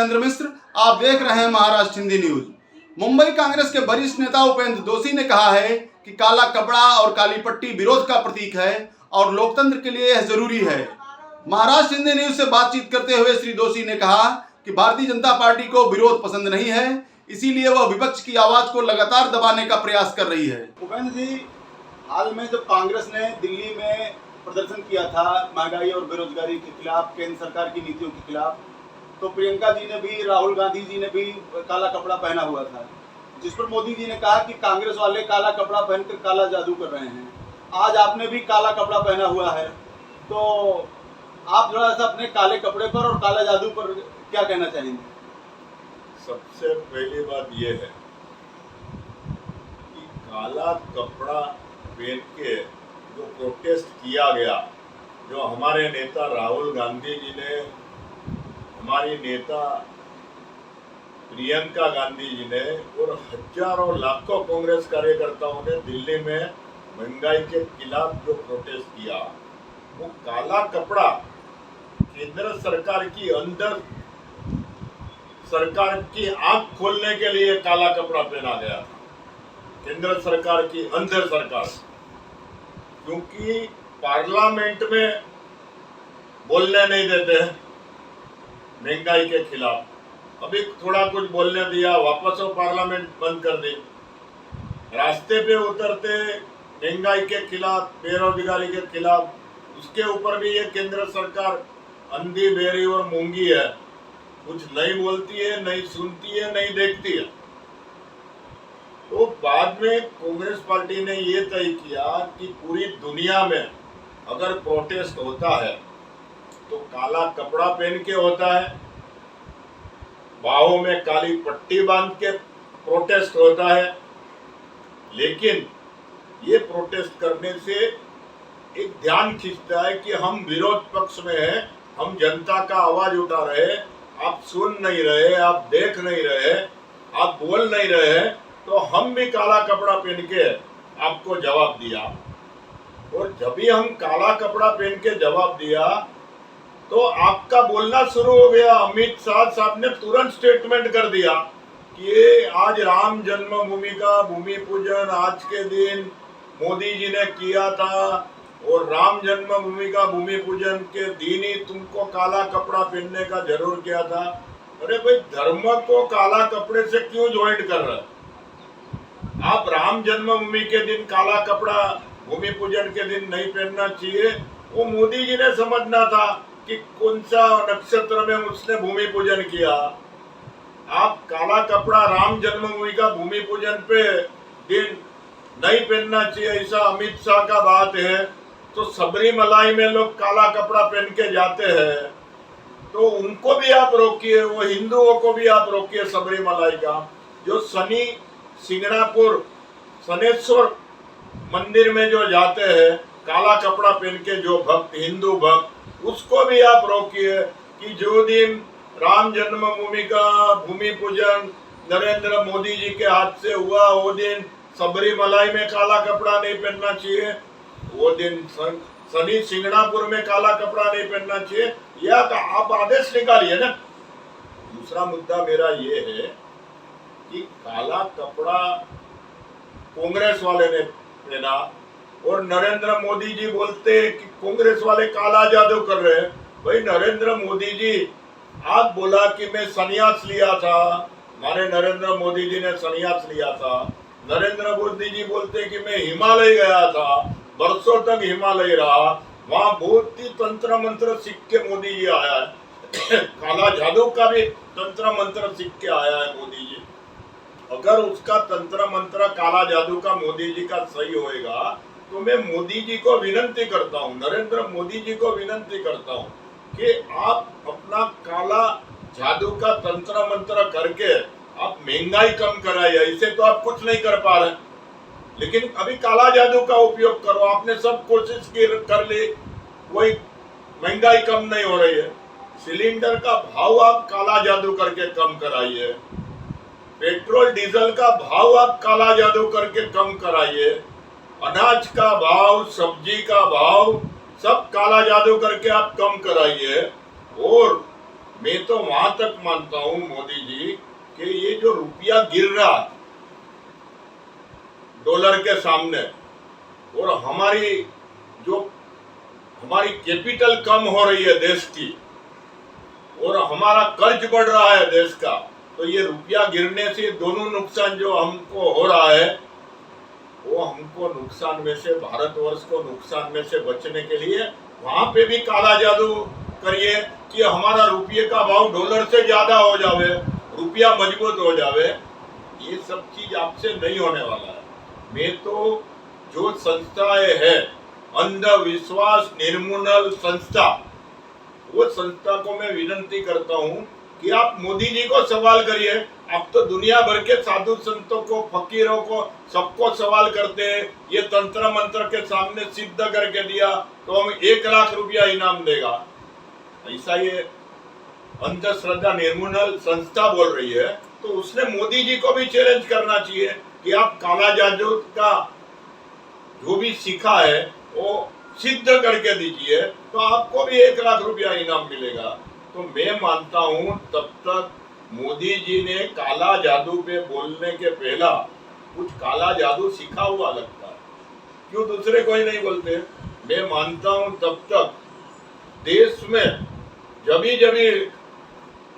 धर्मेंद्र मिश्र। आप देख रहे हैं महाराष्ट्र हिंदी न्यूज। मुंबई कांग्रेस के वरिष्ठ नेता उपेंद्र दोषी ने कहा है कि काला कपड़ा और काली पट्टी विरोध का प्रतीक है और लोकतंत्र के लिए यह जरूरी है। महाराष्ट्र हिंदी न्यूज से बातचीत करते हुए श्री दोषी ने कहा कि भारतीय जनता पार्टी को विरोध पसंद नहीं है, इसीलिए वह विपक्ष की आवाज को लगातार दबाने का प्रयास कर रही है। उपेंद्र जी, हाल में जब कांग्रेस ने दिल्ली में प्रदर्शन किया था महंगाई और बेरोजगारी के खिलाफ, केंद्र सरकार की नीतियों के खिलाफ, तो प्रियंका जी ने भी, राहुल गांधी जी ने भी काला कपड़ा पहना हुआ था, जिस पर मोदी जी ने कहा कि कांग्रेस वाले काला कपड़ा पहनकर काला जादू कर रहे हैं। आज आपने भी काला कपड़ा पहना हुआ है, तो आप थोड़ा सा अपने काले कपड़े पर और काला जादू पर क्या कहना चाहेंगे? सबसे पहली बात यह है कि काला कपड़ा पहन के जो प्रोटेस्ट किया गया, जो हमारे नेता राहुल गांधी जी ने, हमारी नेता प्रियंका गांधी जी ने और हजारों लाखों कांग्रेस कार्यकर्ताओं ने दिल्ली में महंगाई के खिलाफ जो प्रोटेस्ट किया, वो काला कपड़ा केंद्र सरकार की अंदर सरकार की आंख खोलने के लिए काला कपड़ा पहना गया था। केंद्र सरकार की अंदर सरकार, क्योंकि पार्लियामेंट में बोलने नहीं देते हैं महंगाई के खिलाफ। अभी थोड़ा कुछ बोलने दिया, वापस वो पार्लियामेंट बंद कर दी। रास्ते पे उतरते महंगाई के खिलाफ, बेरोजगारी के खिलाफ, उसके ऊपर भी ये केंद्र सरकार अंधी, बेरी और मूंगी है। कुछ नहीं बोलती है, नहीं सुनती है, नहीं देखती है। तो बाद में कांग्रेस पार्टी ने ये तय किया कि पूरी दुनिया में अगर प्रोटेस्ट होता है तो काला कपड़ा पहन के होता है, बाहों में काली पट्टी बांध के प्रोटेस्ट होता है। लेकिन ये प्रोटेस्ट करने से एक ध्यान खींचता है कि हम विरोध पक्ष में हैं, हम जनता का आवाज उठा रहे हैं, आप सुन नहीं रहे, आप देख नहीं रहे, आप बोल नहीं रहे, तो हम भी काला कपड़ा पहन के आपको जवाब दिया। और जब भी हम काला कपड़ा पहन के जवाब दिया तो आपका बोलना शुरू हो गया। अमित शाह साहब ने तुरंत स्टेटमेंट कर दिया कि आज राम जन्मभूमि का भूमि पूजन आज के दिन मोदी जी ने किया था, और राम जन्मभूमि का भूमि पूजन के दिन ही तुमको काला कपड़ा पहनने का जरूर किया था। अरे भाई, धर्म को काला कपड़े से क्यों ज्वाइंट कर रहे? आप राम जन्मभूमि के दिन काला कपड़ा भूमि पूजन के दिन नहीं पहनना चाहिए, वो मोदी जी ने समझना था कि कौन सा नक्षत्र में उसने भूमि पूजन किया। आप काला कपड़ा राम जन्मभूमि का भूमि पूजन पे दिन नहीं पहनना चाहिए, ऐसा अमित शाह का बात है। तो सबरीमलाई में लोग काला कपड़ा पहन के जाते हैं, तो उनको भी आप रोकिए, वो हिंदुओं को भी आप रोकिए। सबरीमलाई का जो शनि सिंगणापुर शनेश्वर मंदिर में जो जाते हैं काला कपड़ा पहन के, जो भक्त, हिंदू भक्त, उसको भी आप रोकिए कि जो दिन राम जन्मभूमि का भूमि पूजन नरेंद्र मोदी जी के हाथ से हुआ, वो दिन सबरीमलाई में काला कपड़ा नहीं पहनना चाहिए, वो दिन शनि सिंगणापुर में काला कपड़ा नहीं पहनना चाहिए, या आप आदेश निकालिए ना। दूसरा मुद्दा मेरा ये है कि काला कपड़ा कांग्रेस वाले ने पहना और नरेंद्र मोदी जी बोलते कि कांग्रेस वाले काला जादू कर रहे हैं। भाई, नरेंद्र मोदी जी, आप बोला कि मैं संन्यास लिया था, हमारे नरेंद्र मोदी जी ने संन्यास लिया था। नरेंद्र मोदी जी बोलते कि मैं हिमालय गया था, बरसों तक हिमालय रहा, वहां बहुत ही तंत्र मंत्र सीख के मोदी जी आया है। काला जादू का भी तंत्र मंत्र सीख के आया है मोदी जी। अगर उसका तंत्र मंत्र काला जादू का मोदी जी का सही होएगा, तो मैं मोदी जी को विनंती करता हूँ, नरेंद्र मोदी जी को विनंती करता हूँ कि आप अपना काला जादू का तंत्र मंत्र करके आप महंगाई कम कराइए। इसे तो आप कुछ नहीं कर पा रहे, लेकिन अभी काला जादू का उपयोग करो। आपने सब कोशिश कर ली, कोई महंगाई कम नहीं हो रही है। सिलेंडर का भाव आप काला जादू करके कम कराइए, पेट्रोल डीजल का भाव आप काला जादू करके कम कराइए, अनाज का भाव, सब्जी का भाव सब काला जादू करके आप कम कराइए। और मैं तो वहां तक मानता हूं मोदी जी कि ये जो रुपया गिर रहा है डॉलर के सामने और हमारी कैपिटल कम हो रही है देश की और हमारा कर्ज बढ़ रहा है देश का, तो ये रुपया गिरने से दोनों नुकसान जो हमको हो रहा है वो हमको नुकसान में से, भारतवर्ष को नुकसान में से बचने के लिए वहां पे भी काला जादू करिए कि हमारा रुपये का भाव डॉलर से ज्यादा हो जावे, रुपया मजबूत हो जावे। ये सब चीज आपसे नहीं होने वाला है। मैं तो जो संस्थाएं है अंधविश्वास निर्मूलन संस्था, वो संस्था को मैं विनती करता हूँ कि आप मोदी जी को सवाल करिए। आप तो दुनिया भर के साधु संतों को, फकीरों को, सबको सवाल करते हैं। ये तंत्र मंत्र के सामने सिद्ध करके दिया तो हम 1 लाख रुपया इनाम देगा, ऐसा ये अंधश्रद्धा निर्मूलन संस्था बोल रही है। तो उसने मोदी जी को भी चैलेंज करना चाहिए कि आप काला जादू का जो भी सीखा है वो सिद्ध करके दीजिए तो आपको भी 1 लाख रुपया इनाम मिलेगा। तो मैं मानता हूं तब तक मोदी जी ने काला जादू पे बोलने के पहला कुछ काला जादू सीखा हुआ लगता है, क्यों दूसरे कोई नहीं बोलते। मैं मानता हूं तब तक देश में जभी जभी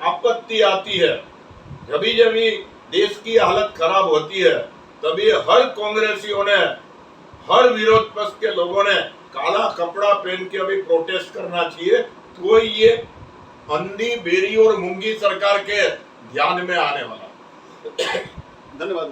आपत्ति आती है, जभी जभी देश की हालत खराब होती है, तभी हर कांग्रेसियों ने, हर विरोध पक्ष के लोगों ने काला कपड़ा पहन के अभी प्रोटेस्ट करना चाहिए। तो ये अंधी, बेरी और मूंगी सरकार के ध्यान में आने वाला। धन्यवाद।